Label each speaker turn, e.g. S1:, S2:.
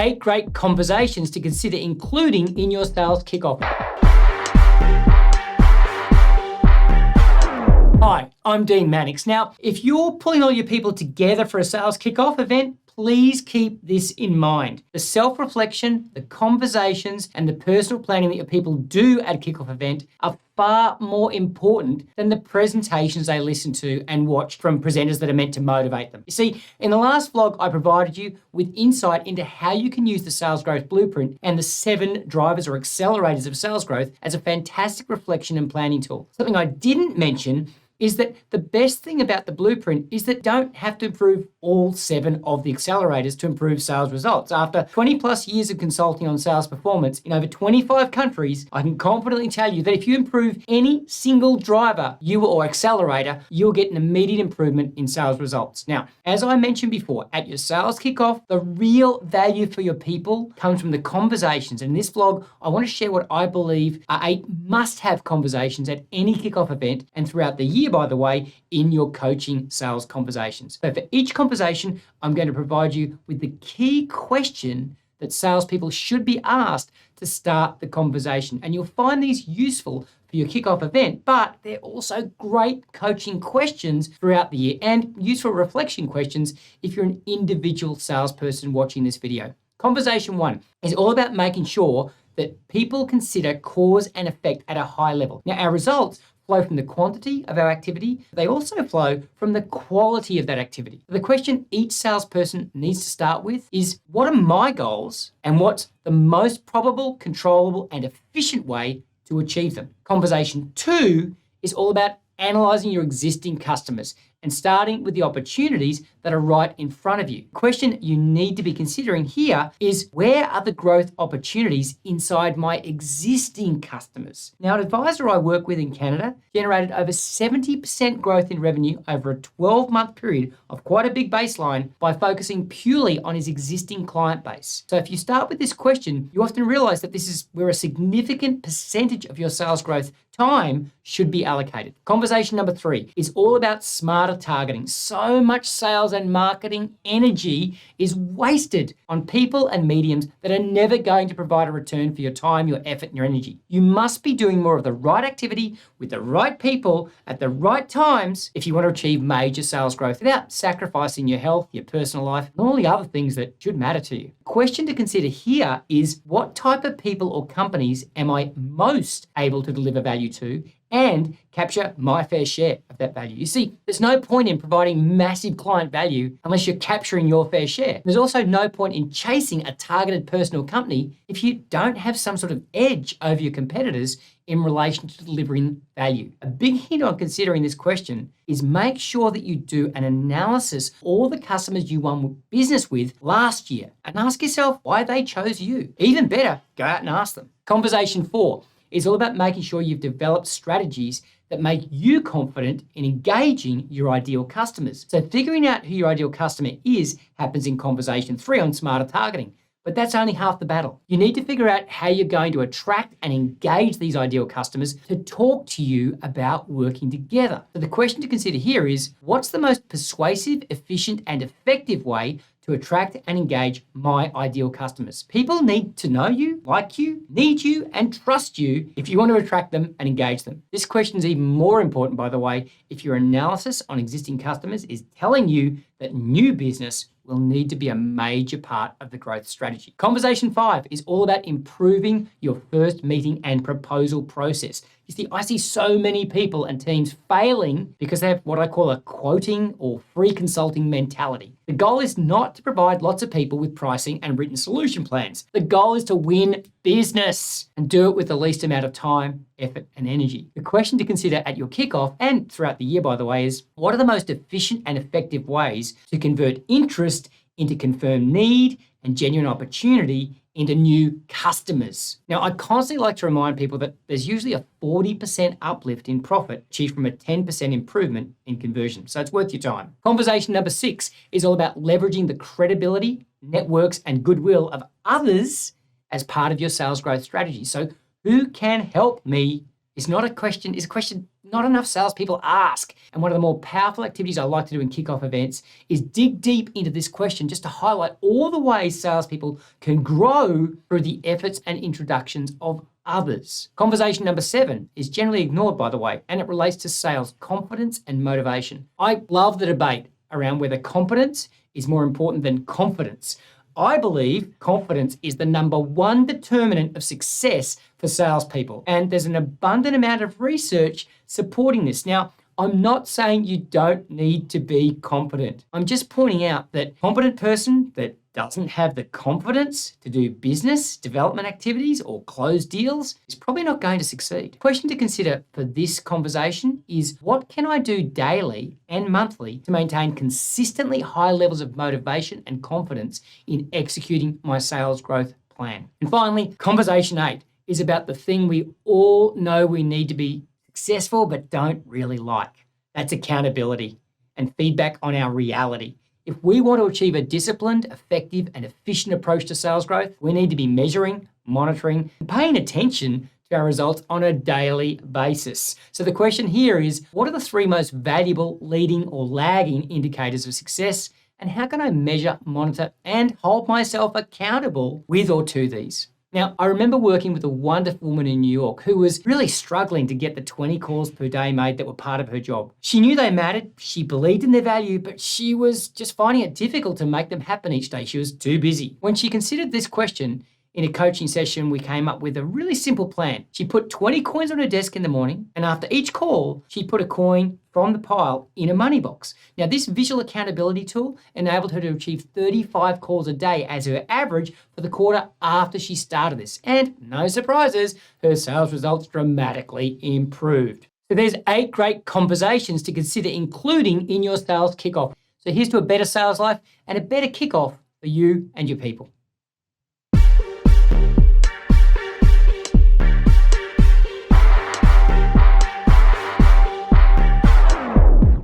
S1: 8 great conversations to consider including in your sales kickoff. Hi, I'm Dean Mannix. Now, if you're pulling all your people together for a sales kickoff event, please keep this in mind. The self-reflection, the conversations, and the personal planning that your people do at a kickoff event are far more important than the presentations they listen to and watch from presenters that are meant to motivate them. You see, in the last vlog, I provided you with insight into how you can use the sales growth blueprint and the 7 drivers or accelerators of sales growth as a fantastic reflection and planning tool. Something I didn't mention is that the best thing about the blueprint is that you don't have to improve all 7 of the accelerators to improve sales results. After 20 plus years of consulting on sales performance in over 25 countries, I can confidently tell you that if you improve any single driver or accelerator, you'll get an immediate improvement in sales results. Now, as I mentioned before, at your sales kickoff, the real value for your people comes from the conversations. In this vlog, I want to share what I believe are 8 must-have conversations at any kickoff event and throughout the year, by the way, in your coaching sales conversations. So for each conversation, I'm going to provide you with the key question that salespeople should be asked to start the conversation. And you'll find these useful for your kickoff event, but they're also great coaching questions throughout the year and useful reflection questions if you're an individual salesperson watching this video. Conversation 1 is all about making sure that people consider cause and effect at a high level. Now, our results flow from the quantity of our activity. They also flow from the quality of that activity. The question each salesperson needs to start with is, what are my goals and what's the most probable, controllable, and efficient way to achieve them? Conversation 2 is all about analyzing your existing customers and starting with the opportunities that are right in front of you. The question you need to be considering here is, where are the growth opportunities inside my existing customers? Now, an advisor I work with in Canada generated over 70% growth in revenue over a 12-month period of quite a big baseline by focusing purely on his existing client base. So if you start with this question, you often realize that this is where a significant percentage of your sales growth time should be allocated. Conversation number 3 is all about smarter targeting. So much sales and marketing energy is wasted on people and mediums that are never going to provide a return for your time, your effort, and your energy. You must be doing more of the right activity with the right people at the right times if you want to achieve major sales growth without sacrificing your health, your personal life, and all the other things that should matter to you. The question to consider here is, what type of people or companies am I most able to deliver value to and capture my fair share of that value? You see, there's no point in providing massive client value unless you're capturing your fair share. There's also no point in chasing a targeted personal company if you don't have some sort of edge over your competitors in relation to delivering value. A big hint on considering this question is make sure that you do an analysis of all the customers you won business with last year and ask yourself why they chose you. Even better, go out and ask them. Conversation 4 is all about making sure you've developed strategies that make you confident in engaging your ideal customers. So figuring out who your ideal customer is happens in conversation 3 on smarter targeting. But that's only half the battle. You need to figure out how you're going to attract and engage these ideal customers to talk to you about working together. So the question to consider here is, what's the most persuasive, efficient, and effective way to attract and engage my ideal customers? People need to know you, like you, need you, and trust you if you want to attract them and engage them. This question is even more important, by the way, if your analysis on existing customers is telling you that new business will need to be a major part of the growth strategy. Conversation 5 is all about improving your first meeting and proposal process. You see, I see so many people and teams failing because they have what I call a quoting or free consulting mentality. The goal is not to provide lots of people with pricing and written solution plans. The goal is to win business and do it with the least amount of time, effort, and energy. The question to consider at your kickoff and throughout the year, by the way, is, what are the most efficient and effective ways to convert interest into confirmed need and genuine opportunity into new customers? Now, I constantly like to remind people that there's usually a 40% uplift in profit achieved from a 10% improvement in conversion. So it's worth your time. Conversation number 6 is all about leveraging the credibility, networks, and goodwill of others as part of your sales growth strategy. So who can help me is not a question, is a question not enough salespeople ask. And one of the more powerful activities I like to do in kickoff events is dig deep into this question just to highlight all the ways salespeople can grow through the efforts and introductions of others. Conversation number 7 is generally ignored, by the way, and it relates to sales confidence and motivation. I love the debate around whether competence is more important than confidence. I believe confidence is the number one determinant of success for salespeople, and there's an abundant amount of research supporting this. Now, I'm not saying you don't need to be competent. I'm just pointing out that a competent person that doesn't have the confidence to do business development activities or close deals is probably not going to succeed. The question to consider for this conversation is, what can I do daily and monthly to maintain consistently high levels of motivation and confidence in executing my sales growth plan? And finally, conversation 8 is about the thing we all know we need to be successful but don't really like. That's accountability and feedback on our reality. If we want to achieve a disciplined, effective, and efficient approach to sales growth, we need to be measuring, monitoring, and paying attention to our results on a daily basis. So the question here is, what are the 3 most valuable leading or lagging indicators of success? And how can I measure, monitor, and hold myself accountable with or to these? Now, I remember working with a wonderful woman in New York who was really struggling to get the 20 calls per day made that were part of her job. She knew they mattered, she believed in their value, but she was just finding it difficult to make them happen each day. She was too busy. When she considered this question, in a coaching session, we came up with a really simple plan. She put 20 coins on her desk in the morning, and after each call, she put a coin from the pile in a money box. Now, this visual accountability tool enabled her to achieve 35 calls a day as her average for the quarter after she started this. And no surprises, her sales results dramatically improved. So there's 8 great conversations to consider including in your sales kickoff. So here's to a better sales life and a better kickoff for you and your people.